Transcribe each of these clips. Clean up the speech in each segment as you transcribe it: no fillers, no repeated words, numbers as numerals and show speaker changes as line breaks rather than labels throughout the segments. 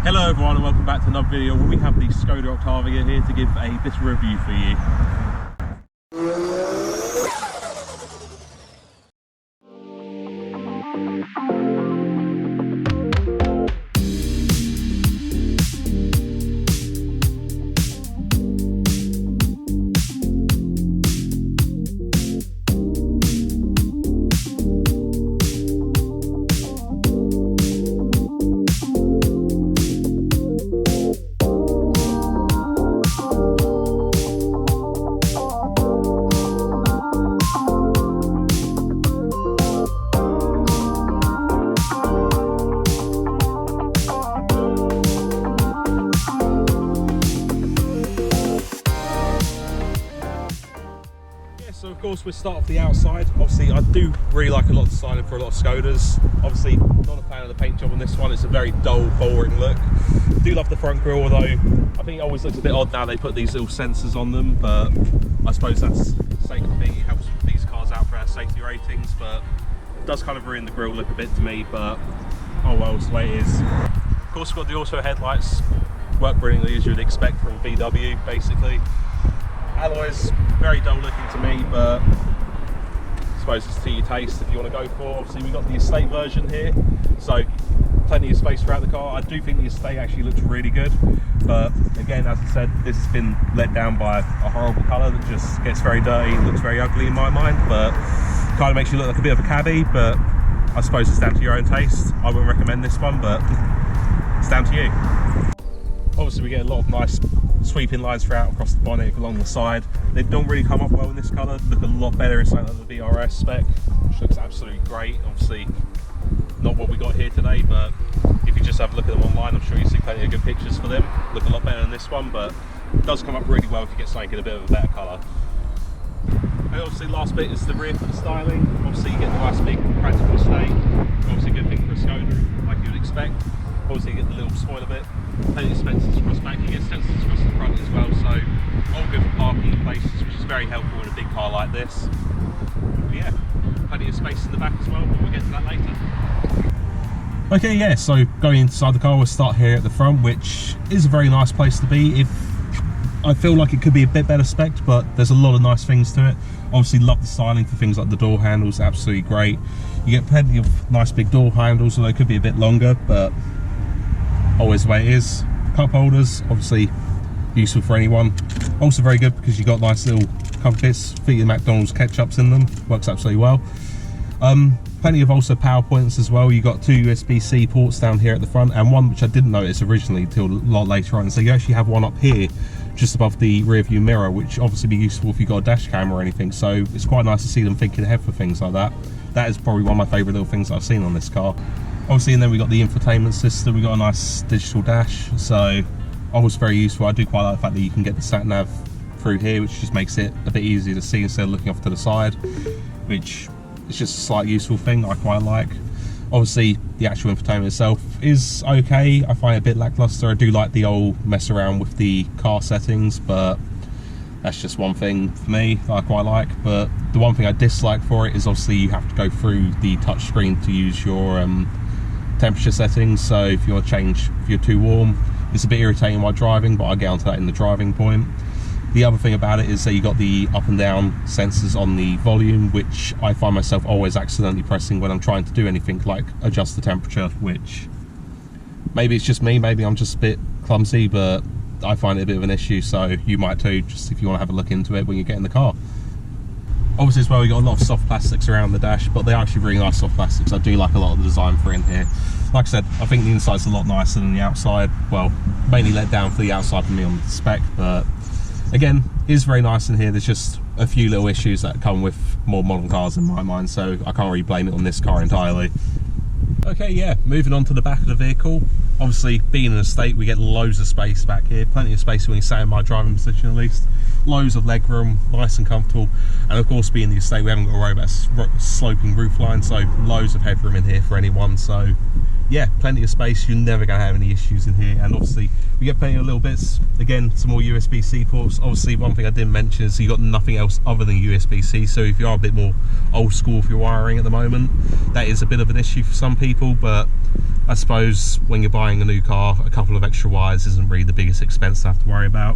Hello everyone and welcome back to another video where we have the Skoda Octavia here to give a bit of review for you. So of course we'll start off the outside. Obviously I do really like a lot of the styling for a lot of Skodas. Obviously not a fan of the paint job on this one, it's a very dull, boring look. Do love the front grille, although I think it always looks a bit odd now they put these little sensors on them, but I suppose that's the safety thing. It helps these cars out for our safety ratings, but it does kind of ruin the grille look a bit to me, but oh well, it's the way it is. Of course we've got the auto headlights, work brilliantly as you'd expect from VW basically. Alloys, very dull looking to me, but I suppose it's to your taste if you want to go for. Obviously we've got the estate version here, so plenty of space throughout the car. I do think the estate actually looks really good, but again, as I said, this has been let down by a horrible colour that just gets very dirty and looks very ugly in my mind, but kind of makes you look like a bit of a cabbie, but I suppose it's down to your own taste. I wouldn't recommend this one, but it's down to you. Obviously we get a lot of nice sweeping lines throughout across the bonnet, along the side. They don't really come up well in this colour, look a lot better in something like the VRS spec, which looks absolutely great. Obviously not what we got here today, but if you just have a look at them online, I'm sure you see plenty of good pictures for them. Look a lot better than this one, but it does come up really well if you get something in a bit of a better colour. And obviously last bit is the rear for the styling. Obviously you get the nice big practical estate, obviously a good thing for a Skoda, like you'd expect. Obviously you get the little spoiler bit, plenty of sensors across the back, you get sensors across the front as well, so all good for parking places, which is very helpful in a big car like this. But yeah, plenty of space in the back as well, but we'll get to that later. Okay, yeah, so going inside the car, we'll start here at the front, which is a very nice place to be. I feel like it could be a bit better spec'd, but there's a lot of nice things to it. Obviously love the styling for things like the door handles, absolutely great. You get plenty of nice big door handles, although they could be a bit longer, but always the way it is. Cup holders, obviously useful for anyone. Also very good because you've got nice little compass, fitted McDonald's ketchups in them, works absolutely well. Plenty of also power points as well. You've got two USB-C ports down here at the front, and one which I didn't notice originally until a lot later on. So you actually have one up here just above the rear view mirror, which obviously be useful if you've got a dash cam or anything. So it's quite nice to see them thinking ahead for things like that. That is probably one of my favourite little things I've seen on this car. Obviously, and then we got the infotainment system. We got a nice digital dash, so always very useful. I do quite like the fact that you can get the sat nav through here, which just makes it a bit easier to see instead of looking off to the side, which is just a slight useful thing I quite like. Obviously, the actual infotainment itself is okay. I find it a bit lackluster. I do like the old mess around with the car settings, but that's just one thing for me that I quite like. But the one thing I dislike for it is obviously you have to go through the touch screen to use your temperature settings. So if you want to change, if you're too warm, it's a bit irritating while driving, but I'll get onto that in the driving point. The other thing about it is that you got the up and down sensors on the volume, which I find myself always accidentally pressing when I'm trying to do anything like adjust the temperature, which maybe it's just me, maybe I'm just a bit clumsy, but I find it a bit of an issue, so you might too, just if you want to have a look into it when you get in the car. Obviously as well, we got a lot of soft plastics around the dash, but they're actually really nice soft plastics. I do like a lot of the design for in here. Like I said, I think the inside's a lot nicer than the outside. Well, mainly let down for the outside for me on the spec, but again, it is very nice in here. There's just a few little issues that come with more modern cars in my mind, so I can't really blame it on this car entirely. Okay, yeah, moving on to the back of the vehicle. Obviously, being an estate, we get loads of space back here. Plenty of space when you sat in my driving position at least. Loads of leg room, nice and comfortable. And of course, being the estate, we haven't got to worry about sloping roof line, so loads of headroom in here for anyone. So yeah, plenty of space. You're never going to have any issues in here. And obviously we get plenty of little bits. Again, some more USB-C ports. Obviously one thing I didn't mention is you got nothing else other than USB-C. So if you are a bit more old school for your wiring at the moment, that is a bit of an issue for some people. But I suppose when you're buying a new car, a couple of extra wires isn't really the biggest expense to have to worry about.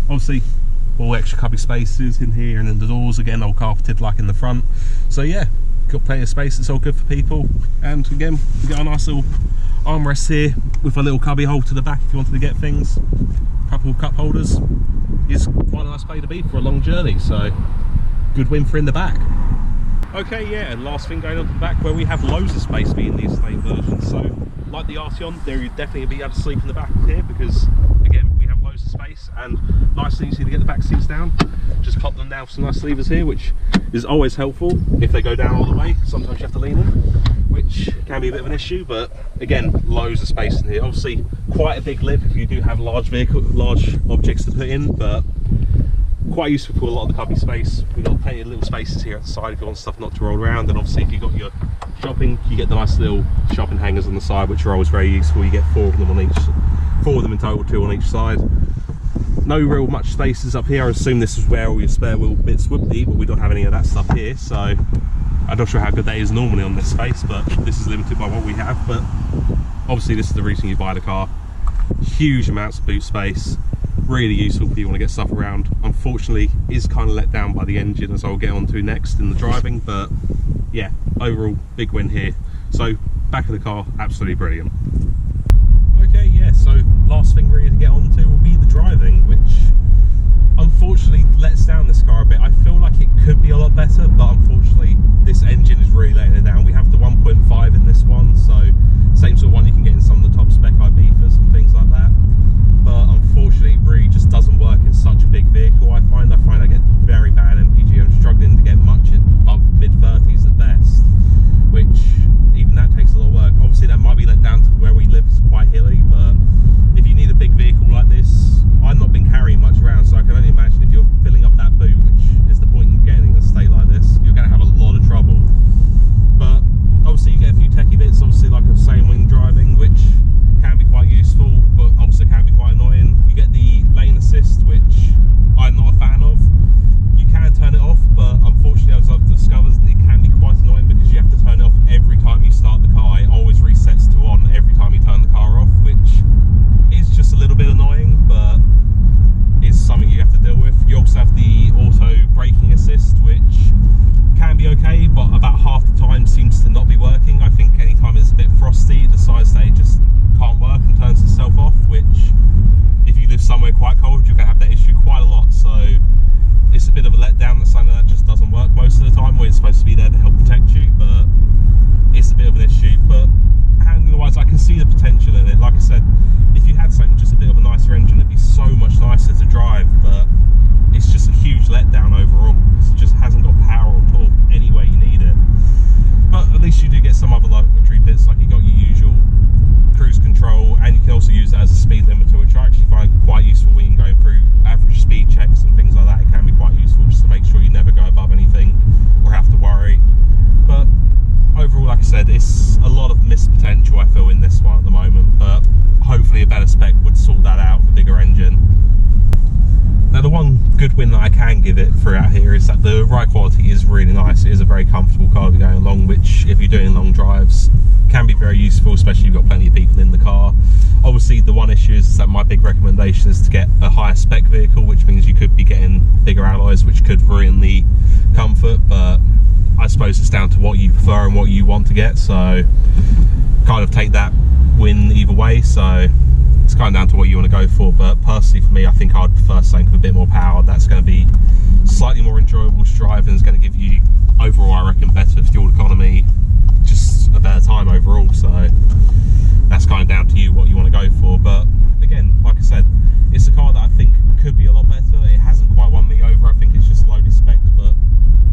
Obviously all extra cubby spaces in here, and then the doors again all carpeted like in the front. So yeah, got plenty of space. It's all good for people. And again, we got a nice little armrest here with a little cubby hole to the back if you wanted to get things. A couple of cup holders. Is quite a nice place to be for a long journey, so good win for in the back. Okay, yeah, and last thing going on to the back, where we have loads of space being the estate version. So like the Arteon, there you definitely be able to sleep in the back here, because again we have loads of space and nice and easy to get the back seats down. Just pop them down with some nice levers here, which is always helpful if they go down all the way. Sometimes you have to lean them, which can be a bit of an issue, but again, loads of space in here. Obviously quite a big lip if you do have large objects to put in, but quite useful for a lot of the cubby space. We've got plenty of little spaces here at the side if you want stuff not to roll around. And obviously if you've got your shopping, you get the nice little shopping hangers on the side, which are always very useful. You get four of them in total, 2 on each side. No real much spaces up here. I assume this is where all your spare wheel bits would be, but we don't have any of that stuff here, so I'm not sure how good that is normally on this space, but this is limited by what we have. But obviously this is the reason you buy the car. Huge amounts of boot space, really useful if you want to get stuff around. Unfortunately is kind of let down by the engine, as I'll get onto next in the driving, but yeah, overall big win here. So back of the car, absolutely brilliant. Okay, yeah, so last thing really to get on to will be the driving, which unfortunately lets down this car a bit. I feel like it could be a lot better, but unfortunately this engine is really letting it down. We have the 1.5 in this one, so same sort of one you can get in some of the top spec Ibifas and things like that, but unfortunately it really just doesn't work in such a big vehicle. I find I get very bad MPG. I'm struggling to get much above mid-30s at best, which even that takes a lot of work. Obviously that might be let down to where we live, it's quite hilly, but if you need a big vehicle like this, I've not been carrying much around, so I can only imagine if you're filling up that boot, which is the point in getting in a state like this, you're going to have a lot of trouble. But obviously you get a few techie bits, obviously like I was saying when driving, which can be quite useful, but also can be quite annoying. You get the lane assist, which I'm not a fan of. You can turn it off, but unfortunately as I've discovered, it can be quite annoying because you have to turn it off every time you start the car. It always resets to on every time you turn the car off, which is just a little bit annoying, but is something you have to deal with. You also have the auto braking assist, which can be okay, but about half the time seems to not be working. I think anytime it's a bit frosty, it decides that it just can't work and turns itself off, which if you live somewhere quite cold, you're going to have that issue quite a lot. So it's a bit of a letdown that something that just doesn't work most of the time, where it's supposed to be there to help protect you, but it's a bit of an issue. But handling-wise, I can see the potential in it. Like I said, if you had something just a bit of a nicer engine, it'd be so much nicer to drive, but it's just a huge letdown overall. It just hasn't got power or torque anywhere you need it. But at least you do get some other luxury bits, like you got your usual cruise control, and you can also use it as a speed limiter, which I actually find quite useful when you're going through average speed checks and things like that. It can be quite useful just to make sure you never go above anything or have to worry. But overall, like I said, it's a lot of missed potential I feel in this one at the moment, but hopefully a better spec would sort that out with a bigger engine. Now the one good win that I can give it throughout here is that the ride quality is really nice. It is a very comfortable car to be going along, which if you're doing long drives can be very useful, especially if you've got plenty of people in the car. Obviously the one issue is that my big recommendation is to get a higher spec vehicle, which means you could be getting bigger alloys, which could ruin the comfort, but I suppose it's down to what you prefer and what you want to get, so kind of take that win either way. So it's kind of down to what you want to go for, but personally for me, I think I'd prefer something with a bit more power. That's going to be slightly more enjoyable to drive and is going to give you overall, I reckon, better fuel economy, just a better time overall. So that's kind of down to you what you want to go for. But again, like I said, it's a car that I think could be a lot better. It hasn't quite won me over. I think it's just low spec, but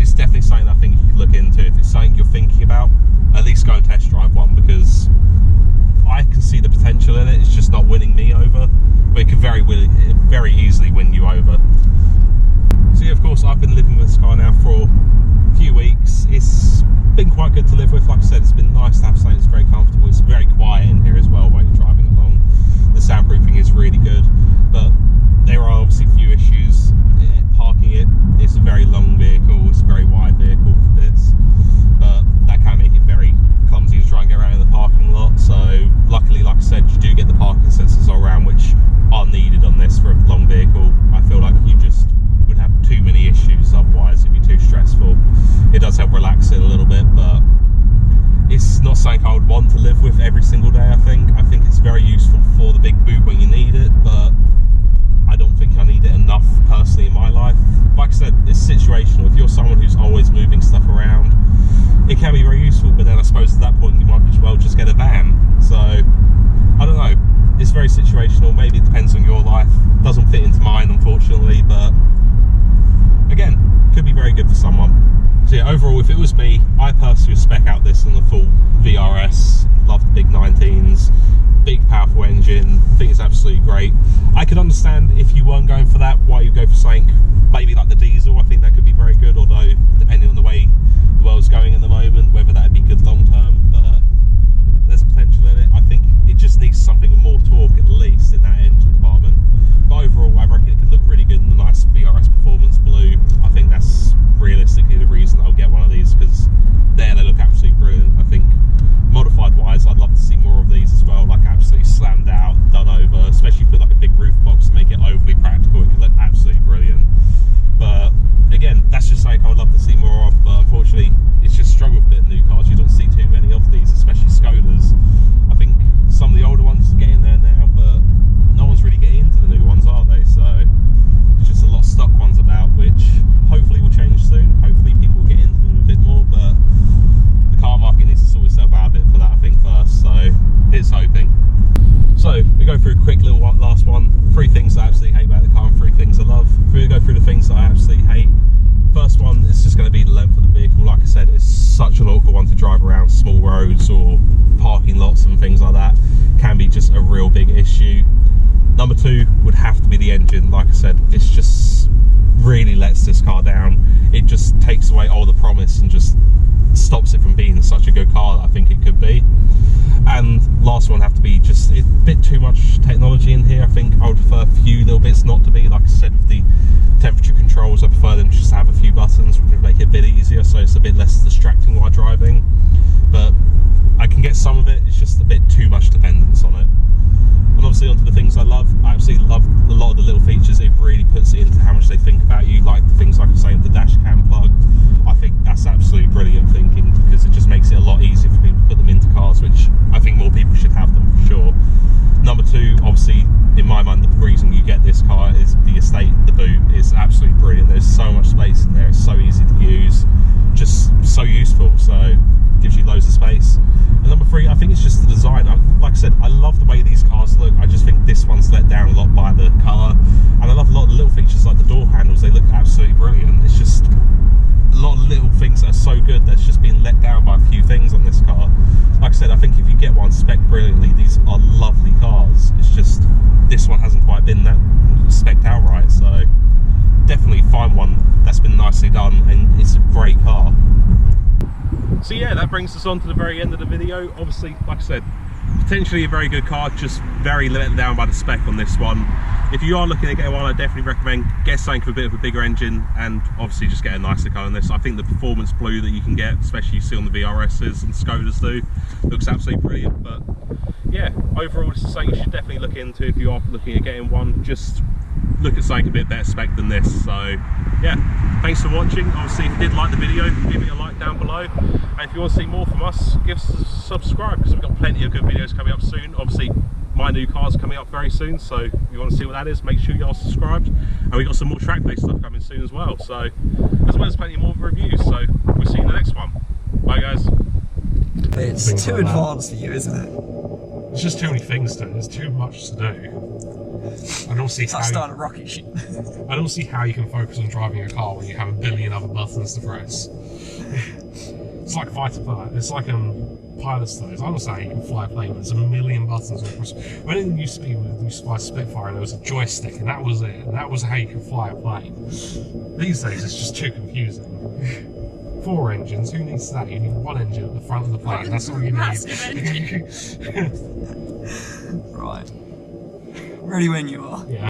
it's definitely something I think you could look into. If it's something you're thinking about, at least go and test drive one, because I can see the potential in it. It's just not winning me over, but it could very easily win you over. So yeah, of course, I've been living with this car now for a few weeks. It's been quite good to live with. Like I said, it's been nice to have something that's very comfortable. It's very quiet maybe it depends on your life. Doesn't fit into mine, unfortunately, but again, could be very good for someone. So yeah, overall, if it was me, I personally would spec out this on the full VRS. Love the big 19s, big powerful engine. I think it's absolutely great. I could understand if you weren't going for that, why you go for something maybe like the diesel. I think that could be very good, although depending on the way the world's going at the moment, whether that'd be good long term, but there's potential in it. I think it just needs something with more torque at least in that engine department. But overall, I reckon it could look really good in the nice VRS Performance Blue. I think that's realistically the reason I'll get one of these, because they look absolutely brilliant. I think modified wise, I'd love to see more of these as well, like absolutely slammed out, done over, especially put like a big roof box to make it overly practical. It could look absolutely brilliant. But again, that's just something I would love to see more of, but unfortunately it's just struggled a bit in new cars. You don't see too many of these, especially Skodas. I think some of the older ones are getting there now, but no one's really getting into the new ones, are they? So there's just a lot of stock ones about, which hopefully will change soon. Hopefully people will get into them a bit more, but the car market needs to sort itself out a bit for that, I think, first. So here's hoping. So we go through a quick little last one. 3 things I absolutely hate about the car and 3 things I love. If we go through the things that I absolutely hate, first one is just going to be the length of the vehicle. Like I said, it's such an awkward one to drive around small roads or parking lots and things like that. Can be just a real big issue. Number 2 would have to be the engine. Like I said, it's just really lets this car down. It just takes away all the promise and just stops it from being such a good car that I think it could be. And last one have to be just a bit too much technology in here. I think I would prefer a few little bits not to be. Like I said, with the temperature controls, I prefer them just to have a few buttons, which would make it a bit easier, so it's a bit less distracting while driving. But I can get some of it, it's just a bit too much dependence on it. And obviously onto the things I love. I absolutely love a lot of the little features. It really puts it into how much they think about you, like the things like I'm saying, the dash cam plug. I think that's absolutely brilliant thinking, because it just makes it a lot easier for people to put them into cars, which I think more people should have them for sure. Number 2, obviously, in my mind, the reason you get this car is the estate, the boot is absolutely brilliant. There's so much space in there, it's so easy to use, just so useful, so it gives you loads of space. And number 3, I think it's just the design. Like I said, I love the way these cars look. I just think this one's let down a lot by the colour, and I love a lot of the little features like the door handles. They look absolutely brilliant. It's just a lot of little things that are so good that's just been let down by a few things on this car. Like I said, I think if you get one spec brilliantly, these are lovely cars. It's just this one hasn't quite been that spec'd out right, so definitely find one that's been nicely done, and it's a great car. So yeah, that brings us on to the very end of the video. Obviously, like I said, potentially a very good car, just very let down by the spec on this one. If you are looking at getting one, I definitely recommend get something with a bit of a bigger engine, and obviously just get a nicer car on this. I think the Performance Blue that you can get, especially you see on the VRSs and Skodas do, looks absolutely brilliant. But yeah, overall this is something you should definitely look into if you are looking at getting one. Just look at something a bit better spec than this. So yeah, thanks for watching. Obviously, if you did like the video, give it a like down below, and if you want to see more from us, give us a subscribe, because we've got plenty of good videos coming up soon. Obviously my new car's coming up very soon, so if you want to see what that is, make sure you are subscribed. And we've got some more track day stuff coming soon as well, so as well as plenty more reviews. So we'll see you in the next one. Bye guys.
It's too advanced for you, isn't it?
There's just too many things to do. There's too much to do. I don't see how
starting a rocket ship.
I don't see how you can focus on driving a car when you have a billion other buttons to press. It's like fighter pilot. It's like pilot studies. I'm not saying you can fly a plane, but there's a million buttons to press. When it used to be with you fly Spitfire, and there was a joystick, and that was it. And that was how you could fly a plane. These days, it's just too confusing. 4 engines. Who needs that? You need 1 engine at the front of the plane. That's all you need.
Right. Ready when you are.
Yeah.